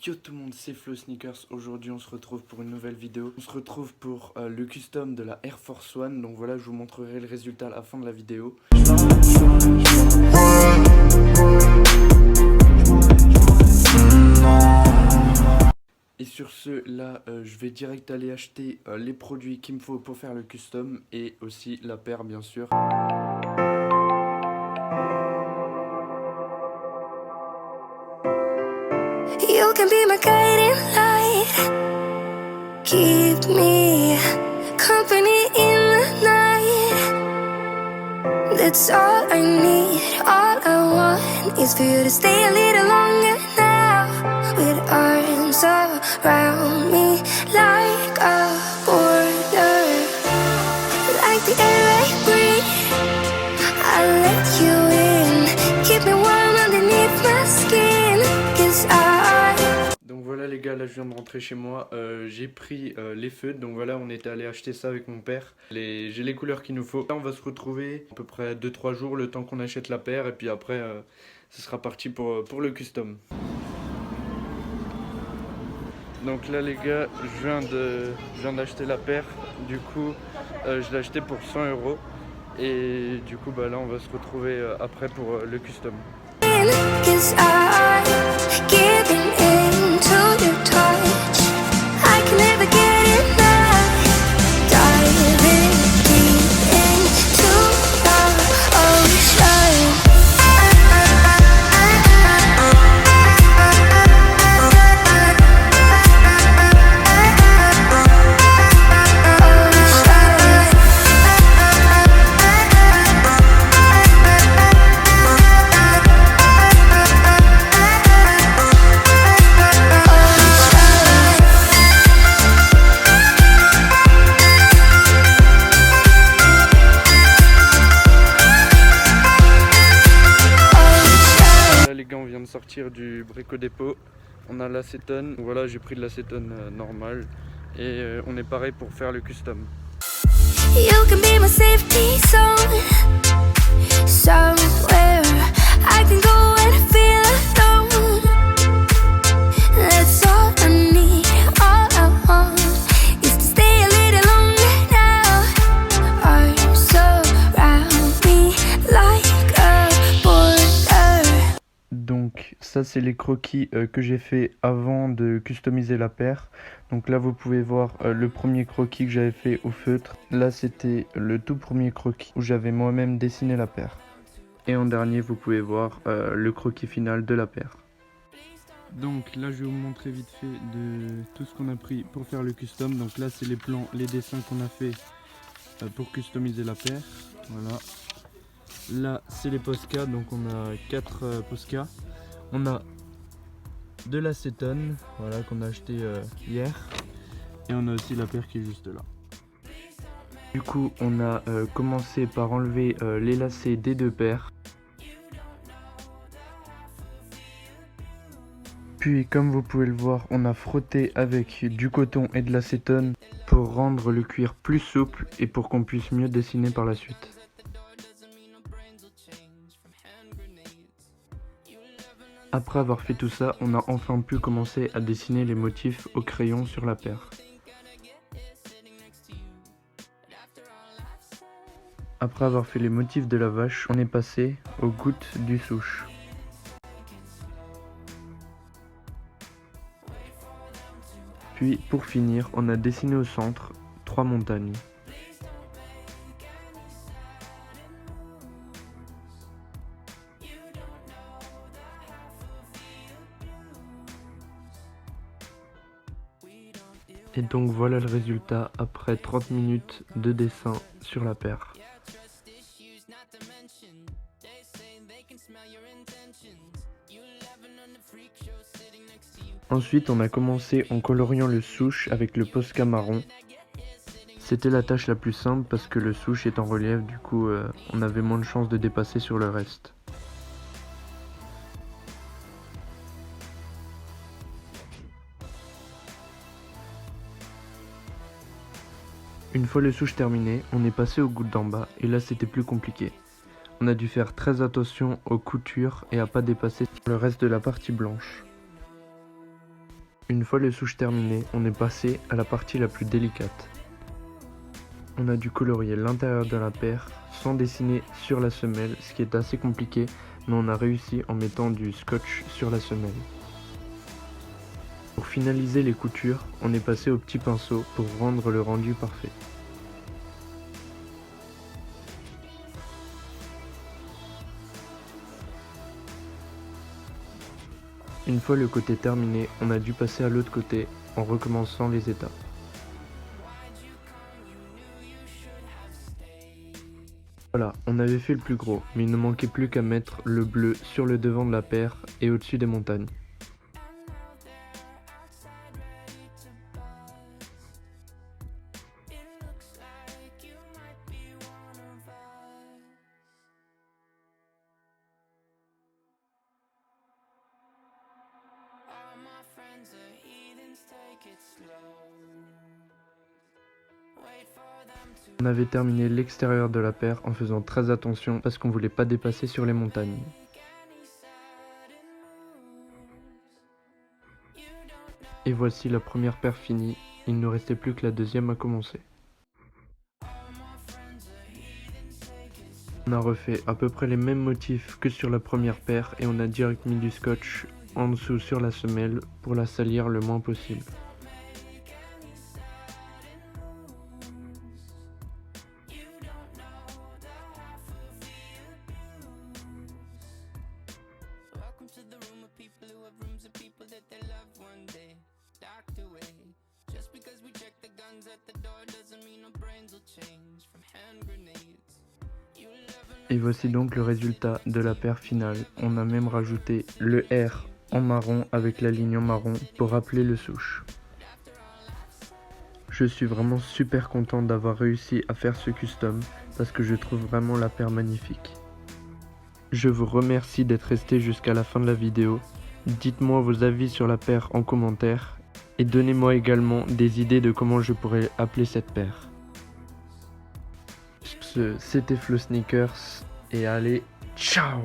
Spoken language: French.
Yo tout le monde, c'est Flo Sneakers. Aujourd'hui on se retrouve pour une nouvelle vidéo. On se retrouve pour le custom de la Air Force One. Donc voilà, je vous montrerai le résultat à la fin de la vidéo. Et sur ce, là, je vais direct aller acheter les produits qu'il me faut pour faire le custom et aussi la paire bien sûr. You can be my guiding light, keep me company in the night. That's all I need, all I want is for you to stay a little longer now. With arms around me like a border, like the air I breathe, I'll let you in, keep me warm underneath my skin, 'cause Donc voilà les gars, là je viens de rentrer chez moi, j'ai pris les feutres, donc voilà on était allé acheter ça avec mon père. J'ai les couleurs qu'il nous faut. Là on va se retrouver à peu près 2-3 jours le temps qu'on achète la paire et puis après ce sera parti pour le custom. Donc là les gars, je viens d'acheter la paire, du coup je l'ai acheté pour 100 € et du coup bah là on va se retrouver après pour le custom. Sortir du Brico Dépôt, on a l'acétone, voilà j'ai pris de l'acétone normal et on est pareil pour faire le custom. You can be my safety zone, somewhere I can go and feel alone. That's all I need, all I want is to stay a little longer now. Arms around me like a border. Donc ça c'est les croquis que j'ai fait avant de customiser la paire. Donc là vous pouvez voir le premier croquis que j'avais fait au feutre. Là c'était le tout premier croquis où j'avais moi-même dessiné la paire. Et en dernier vous pouvez voir le croquis final de la paire. Donc là je vais vous montrer vite fait de tout ce qu'on a pris pour faire le custom. Donc là c'est les plans, les dessins qu'on a fait pour customiser la paire. Voilà. Là c'est les Posca, donc on a 4 Posca. On a de l'acétone, voilà, qu'on a acheté hier. Et on a aussi la paire qui est juste là. Du coup on a commencé par enlever les lacets des deux paires. Puis comme vous pouvez le voir, on a frotté avec du coton et de l'acétone pour rendre le cuir plus souple et pour qu'on puisse mieux dessiner par la suite. Après avoir fait tout ça, on a enfin pu commencer à dessiner les motifs au crayon sur la paire. Après avoir fait les motifs de la vache, on est passé aux gouttes du souche. Puis pour finir, on a dessiné au centre 3 montagnes. Et donc voilà le résultat après 30 minutes de dessin sur la paire. Ensuite on a commencé en coloriant le souche avec le Posca marron. C'était la tâche la plus simple parce que le souche est en relief, du coup on avait moins de chances de dépasser sur le reste. Une fois le souche terminé, on est passé aux gouttes d'en bas et là c'était plus compliqué. On a dû faire très attention aux coutures et à pas dépasser le reste de la partie blanche. Une fois les souches terminées, on est passé à la partie la plus délicate. On a dû colorier l'intérieur de la paire sans dessiner sur la semelle, ce qui est assez compliqué, mais on a réussi en mettant du scotch sur la semelle. Pour finaliser les coutures, on est passé au petit pinceau pour rendre le rendu parfait. Une fois le côté terminé, on a dû passer à l'autre côté en recommençant les étapes. Voilà, on avait fait le plus gros, mais il ne manquait plus qu'à mettre le bleu sur le devant de la paire et au-dessus des montagnes. On avait terminé l'extérieur de la paire en faisant très attention parce qu'on voulait pas dépasser sur les montagnes. Et voici la première paire finie, il ne restait plus que la deuxième à commencer. On a refait à peu près les mêmes motifs que sur la première paire et on a direct mis du scotch en dessous sur la semelle pour la salir le moins possible. Et voici donc le résultat de la paire finale. On a même rajouté le R en marron avec la ligne en marron pour rappeler le souche. Je suis vraiment super content d'avoir réussi à faire ce custom parce que je trouve vraiment la paire magnifique. Je vous remercie d'être resté jusqu'à la fin de la vidéo. Dites-moi vos avis sur la paire en commentaire et donnez-moi également des idées de comment je pourrais appeler cette paire. C'était Flow Sneakers et allez, ciao!